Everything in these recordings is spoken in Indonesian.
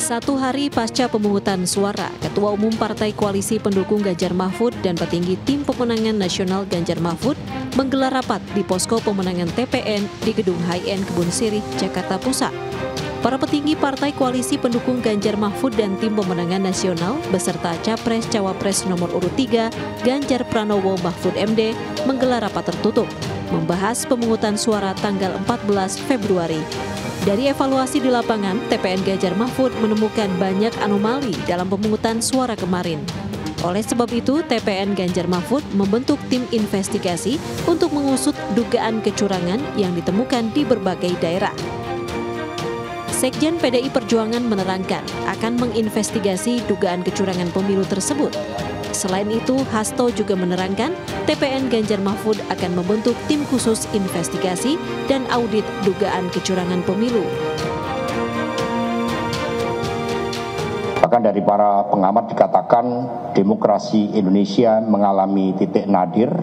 Satu hari pasca pemungutan suara, Ketua Umum Partai Koalisi Pendukung Ganjar Mahfud dan petinggi Tim Pemenangan Nasional Ganjar Mahfud menggelar rapat di posko pemenangan TPN di Gedung High-End Kebun Sirih, Jakarta Pusat. Para petinggi Partai Koalisi Pendukung Ganjar Mahfud dan Tim Pemenangan Nasional beserta Capres-Cawapres nomor urut 3 Ganjar Pranowo Mahfud MD menggelar rapat tertutup, membahas pemungutan suara tanggal 14 Februari. Dari evaluasi di lapangan, TPN Ganjar Mahfud menemukan banyak anomali dalam pemungutan suara kemarin. Oleh sebab itu, TPN Ganjar Mahfud membentuk tim investigasi untuk mengusut dugaan kecurangan yang ditemukan di berbagai daerah. Sekjen PDI Perjuangan menerangkan akan menginvestigasi dugaan kecurangan pemilu tersebut. Selain itu, Hasto juga menerangkan TPN Ganjar Mahfud akan membentuk tim khusus investigasi dan audit dugaan kecurangan pemilu. Bahkan dari para pengamat dikatakan demokrasi Indonesia mengalami titik nadir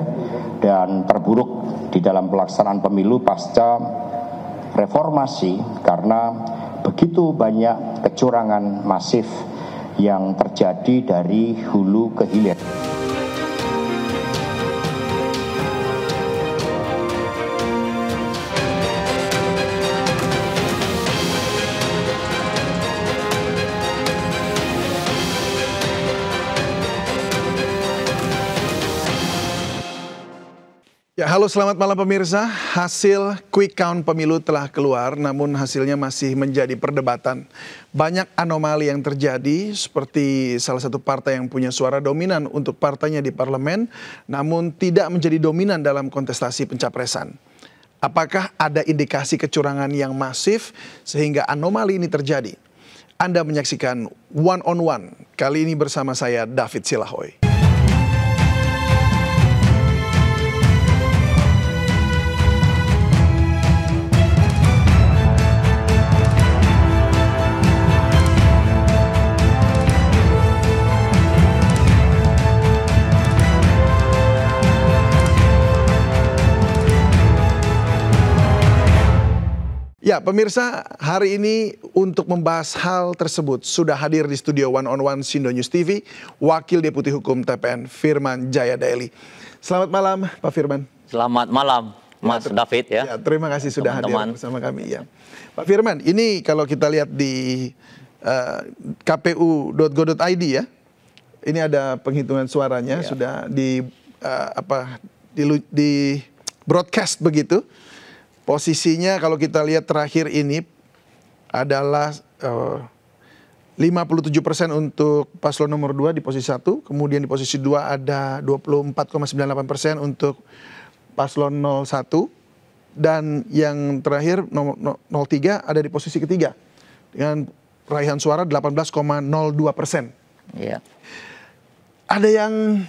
dan terburuk di dalam pelaksanaan pemilu pasca reformasi karena begitu banyak kecurangan masif yang terjadi dari hulu ke hilir. Ya, halo selamat malam pemirsa. Hasil quick count pemilu telah keluar, namun hasilnya masih menjadi perdebatan. Banyak anomali yang terjadi, seperti salah satu partai yang punya suara dominan untuk partainya di parlemen, namun tidak menjadi dominan dalam kontestasi pencapresan. Apakah ada indikasi kecurangan yang masif sehingga anomali ini terjadi? Anda menyaksikan One on One, kali ini bersama saya David Silahoy. Ya, pemirsa, hari ini untuk membahas hal tersebut sudah hadir di studio One on One Sindo News TV, Wakil Deputi Hukum TPN Firman Jaya Daily. Selamat malam, Pak Firman. Selamat malam, Mas David ya. Terima kasih sudah hadir bersama kami ya. Pak Firman, ini kalau kita lihat di kpu.go.id ya, ini ada penghitungan suaranya sudah di broadcast begitu. Posisinya kalau kita lihat terakhir ini adalah 57% untuk paslon nomor 2 di posisi 1, kemudian di posisi 2 ada 24,98% untuk paslon 01, dan yang terakhir 03 ada di posisi ketiga dengan raihan suara 18,02%. Iya. Ada yang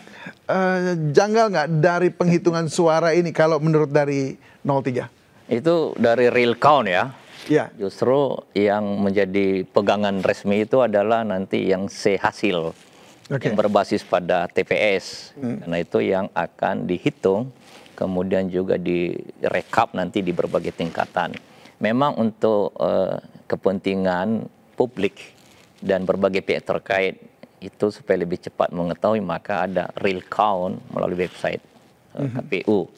janggal nggak dari penghitungan suara ini kalau menurut dari 03? Itu dari real count ya. Ya. Justru yang menjadi pegangan resmi itu adalah nanti yang hasil yang berbasis pada TPS. Karena itu yang akan dihitung, kemudian juga direkap nanti di berbagai tingkatan. Memang untuk kepentingan publik dan berbagai pihak terkait itu supaya lebih cepat mengetahui, maka ada real count melalui website KPU.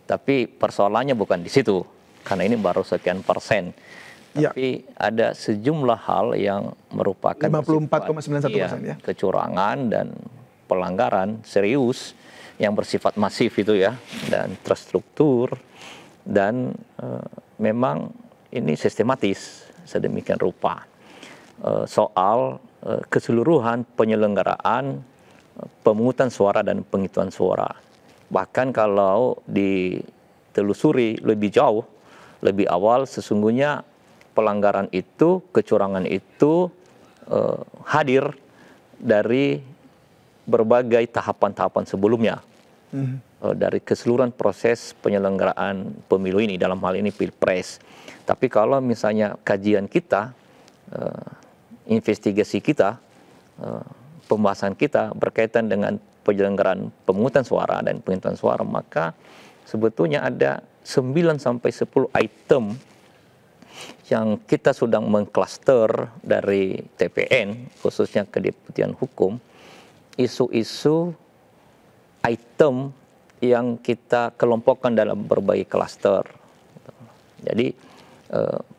Tapi persoalannya bukan di situ, karena ini baru sekian persen. Tapi ada sejumlah hal yang merupakan 54,91% ya, kecurangan dan pelanggaran serius yang bersifat masif itu ya, dan terstruktur, dan memang ini sistematis sedemikian rupa. Soal keseluruhan penyelenggaraan pemungutan suara dan penghitungan suara. Bahkan kalau ditelusuri lebih jauh, lebih awal, sesungguhnya pelanggaran itu, kecurangan itu hadir dari berbagai tahapan-tahapan sebelumnya. Dari keseluruhan proses penyelenggaraan pemilu ini, dalam hal ini Pilpres. Tapi kalau misalnya kajian kita, investigasi kita, pembahasan kita berkaitan dengan penyelenggaraan pemungutan suara dan penghitungan suara, maka sebetulnya ada 9 sampai 10 item yang kita sedang mengklaster dari TPN, khususnya Kedeputian Hukum, isu-isu item yang kita kelompokkan dalam berbagai klaster. Jadi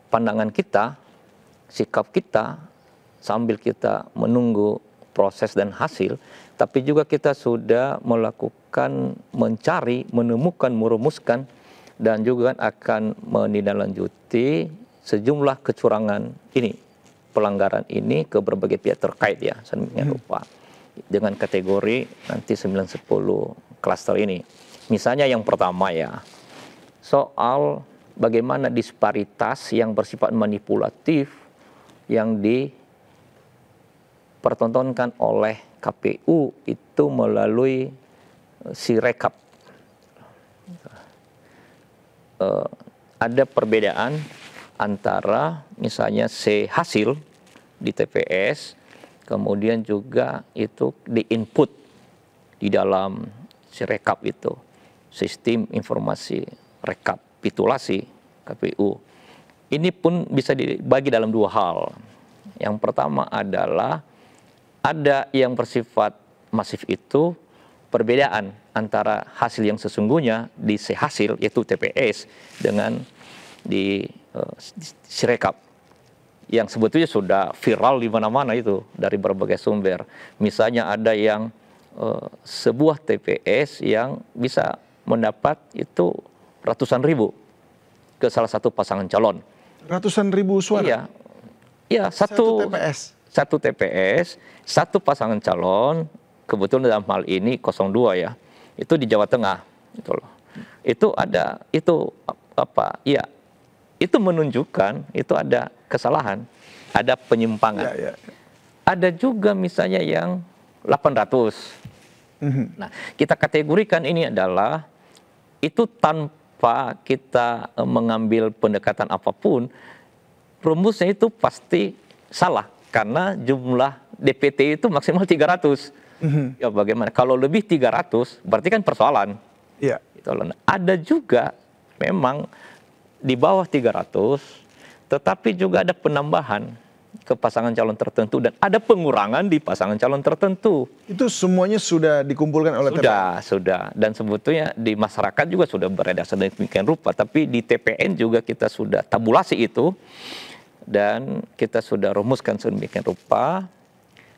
pandangan kita, sikap kita, sambil kita menunggu proses dan hasil, tapi juga kita sudah melakukan, mencari, menemukan, merumuskan, dan juga akan menindaklanjuti sejumlah kecurangan ini, pelanggaran ini ke berbagai pihak terkait ya, sedemikian rupa. Dengan kategori nanti 9-10 klaster ini. Misalnya yang pertama ya, soal bagaimana disparitas yang bersifat manipulatif yang dipertontonkan oleh KPU itu melalui Sirekap. Ada perbedaan antara misalnya hasil di TPS, kemudian juga itu di-input di dalam Sirekap itu, sistem informasi rekapitulasi KPU. Ini pun bisa dibagi dalam dua hal. Yang pertama adalah ada yang bersifat masif itu perbedaan antara hasil yang sesungguhnya di hasil yaitu TPS dengan di Sirekap yang sebetulnya sudah viral di mana-mana itu dari berbagai sumber. Misalnya ada yang sebuah TPS yang bisa mendapat itu ratusan ribu ke salah satu pasangan calon. Ratusan ribu suara? Iya, iya satu TPS. Satu TPS, satu pasangan calon, kebetulan dalam hal ini 02 ya, itu di Jawa Tengah, gitu loh. Itu ada, itu apa? Ya, itu menunjukkan itu ada kesalahan, ada penyimpangan. Ya, ya. Ada juga misalnya yang 800. Nah, kita kategorikan ini adalah itu tanpa kita mengambil pendekatan apapun, rumusnya itu pasti salah. Karena jumlah DPT itu maksimal 300. Ya bagaimana? Kalau lebih 300 berarti kan persoalan. Iya. Ada juga memang di bawah 300 tetapi juga ada penambahan ke pasangan calon tertentu dan ada pengurangan di pasangan calon tertentu. Itu semuanya sudah dikumpulkan oleh TPN? Sudah. Dan sebetulnya di masyarakat juga sudah beredar sedemikian rupa. Tapi di TPN juga kita sudah tabulasi itu. Dan kita sudah rumuskan sedemikian rupa,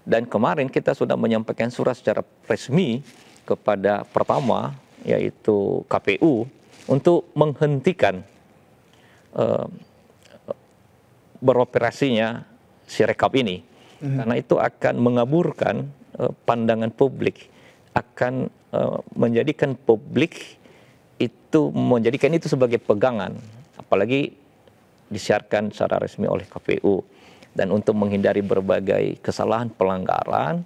dan kemarin kita sudah menyampaikan surat secara resmi kepada pertama yaitu KPU untuk menghentikan beroperasinya Sirekap ini, karena itu akan mengaburkan pandangan publik, akan menjadikan publik itu menjadikan itu sebagai pegangan, apalagi disiarkan secara resmi oleh KPU. Dan untuk menghindari berbagai kesalahan pelanggaran,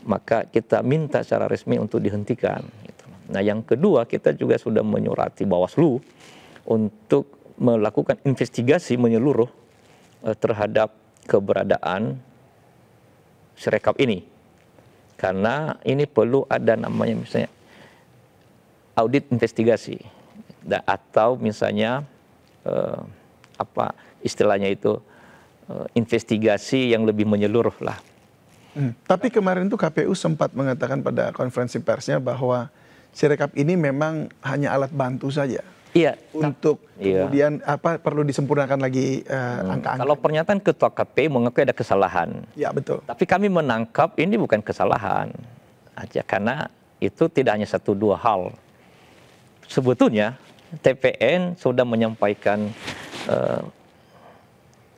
maka kita minta secara resmi untuk dihentikan. Nah yang kedua, kita juga sudah menyurati Bawaslu untuk melakukan investigasi menyeluruh terhadap keberadaan Sirekap ini. Karena ini perlu ada namanya misalnya audit investigasi, atau misalnya apa istilahnya itu investigasi yang lebih menyeluruh lah. Tapi kemarin tuh KPU sempat mengatakan pada konferensi persnya bahwa Sirekap ini memang hanya alat bantu saja. Iya. Untuk kemudian apa perlu disempurnakan lagi angka-angka. Kalau pernyataan Ketua KPU mengakui ada kesalahan. Ya betul. Tapi kami menangkap ini bukan kesalahan aja, karena itu tidak hanya satu dua hal. Sebetulnya TPN sudah menyampaikan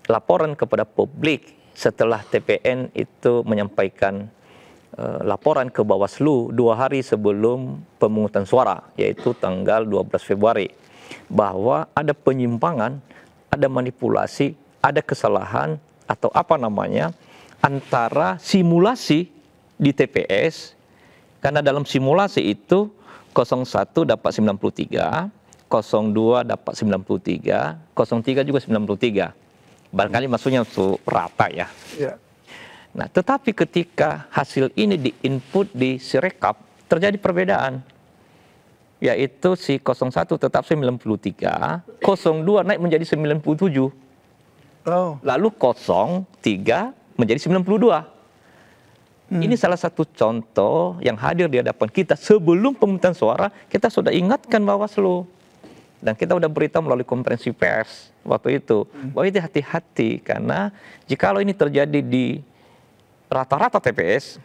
laporan kepada publik setelah TPN itu menyampaikan laporan ke Bawaslu 2 hari sebelum pemungutan suara, yaitu tanggal 12 Februari, bahwa ada penyimpangan, ada manipulasi, ada kesalahan atau apa namanya antara simulasi di TPS, karena dalam simulasi itu 01 dapat 93, 02 dapat 93, 03 juga 93. Barangkali maksudnya itu rata ya. Ya. Nah, tetapi ketika hasil ini di-input di Sirekap, terjadi perbedaan. Yaitu si 01 tetap 93, 02 naik menjadi 97. Lalu 03 menjadi 92. Ini salah satu contoh yang hadir di hadapan kita sebelum pemungutan suara. Kita sudah ingatkan Bawaslu dan kita sudah beritahu melalui konferensi pers waktu itu bahwa itu hati-hati, karena jikalau ini terjadi di rata-rata TPS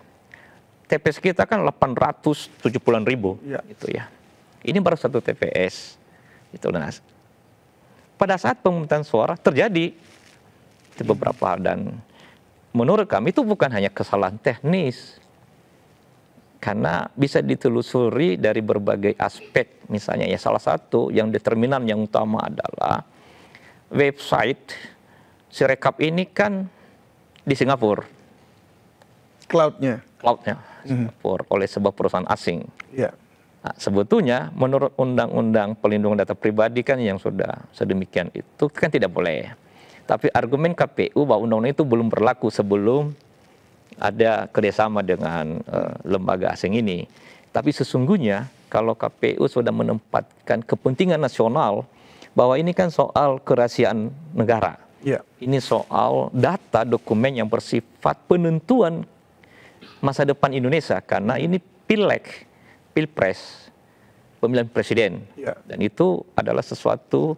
kita kan 870-an ribu, gitu ya. Ini baru satu TPS. Itu pada saat pemungutan suara terjadi itu beberapa, dan menurut kami itu bukan hanya kesalahan teknis, karena bisa ditelusuri dari berbagai aspek. Misalnya ya salah satu yang determinan yang utama adalah website Sirekap ini kan di Singapura. Cloudnya Singapura oleh sebuah perusahaan asing. Yeah. Nah, sebetulnya menurut Undang-Undang Pelindungan Data Pribadi kan yang sudah sedemikian itu kan tidak boleh. Tapi argumen KPU bahwa undang-undang itu belum berlaku sebelum ada kerjasama dengan lembaga asing ini. Tapi sesungguhnya kalau KPU sudah menempatkan kepentingan nasional bahwa ini kan soal kerahasiaan negara. Yeah. Ini soal data dokumen yang bersifat penentuan masa depan Indonesia, karena ini pileg, pilpres, pemilihan presiden. Yeah. Dan itu adalah sesuatu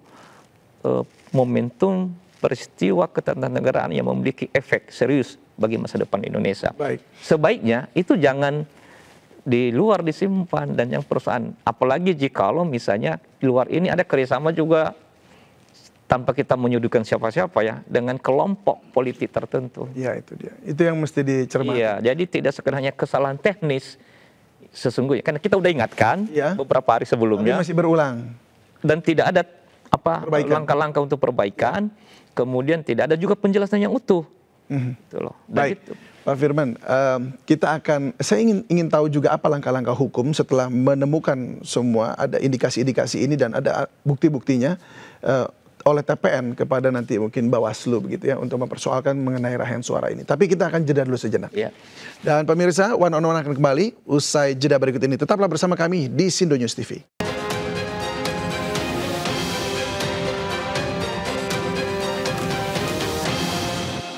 momentum peristiwa ketatanegaraan yang memiliki efek serius bagi masa depan Indonesia. Baik. Sebaiknya itu jangan di luar disimpan, dan yang perusahaan, apalagi jikalau misalnya di luar ini ada kerjasama juga tanpa kita menyudutkan siapa-siapa ya, dengan kelompok politik tertentu. Ya itu dia, itu yang mesti dicermati. Iya, jadi tidak sekedar hanya kesalahan teknis sesungguhnya, karena kita udah ingatkan beberapa hari sebelumnya. Tapi masih berulang. Dan tidak ada langkah-langkah untuk perbaikan. Kemudian tidak ada juga penjelasan yang utuh. Gitu loh. Baik, itu. Pak Firman, saya ingin tahu juga apa langkah-langkah hukum setelah menemukan semua ada indikasi-indikasi ini dan ada bukti-buktinya oleh TPN kepada nanti mungkin Bawaslu begitu ya, untuk mempersoalkan mengenai raihan suara ini. Tapi kita akan jeda dulu sejenak. Ya. Dan pemirsa, One on One akan kembali usai jeda berikut ini. Tetaplah bersama kami di Sindo News TV.